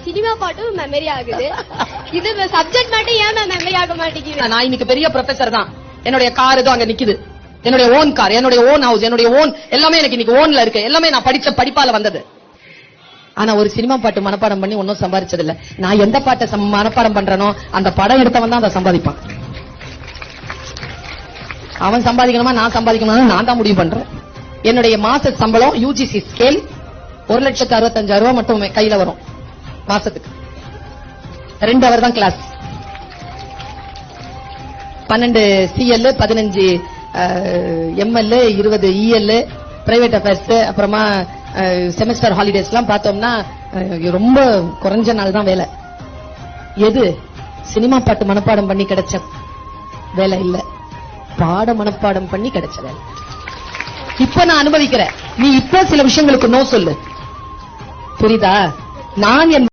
Cinema பாட்டும் memory ஆகுது. இது சப்ஜெக்ட் மட்டும் ஏன் மெமரி ஆக மாட்டேங்குது? நான் இன்னைக்கு பெரிய ப்ரொஃபசர் தான். என்னுடைய கார் ஏதோ அங்க நிக்குது. என்னுடைய ஓன் கார், என்னுடைய ஓன் ஹவுஸ், என்னுடைய ஓன் எல்லாமே எனக்கு இன்னைக்கு ஓன்ல இருக்கு. எல்லாமே நான் படிச்ச படிப்பால வந்தது. ஆனா ஒரு சினிமா பாட்டு மனப்பாடம் பண்ணி ஒன்னும் சம்பாதிச்சது இல்ல. நான் எந்த பாட்டை மனப்பாடம் பண்றனோ அந்த படம் எடுத்தவன் தான் அதை சம்பாதிப்பான். அவன் சம்பாதிக்கணுமா நான் சம்பாதிக்கணுமா நான் தான் முடிவு பண்றேன். என்னுடைய மாச சம்பளம் யூஜிசி ஸ்கேல் 1,65,000 மட்டும் கையில வரும் மாசத்துக்கு. 2 ஹவர் தான் class. 12 CL, 15 ML, 20 EL, private affairs, அப்புறமா செமஸ்டர் ஹாலிடேஸ் எல்லாம் பார்த்தோம்னா ரொம்ப குறைஞ்ச நாள் தான் வேலை. எது சினிமா பாட்டு மனப்பாடம் பண்ணி கிடைச்ச வேலை இல்ல, பாட மனப்பாடம் பண்ணி கிடைச்ச வேலை. இப்ப நான் அனுபவிக்கிறேன். நீ இப்ப சில விஷயங்களுக்கு நோ சொல்லு, புரியுதா? நான் என்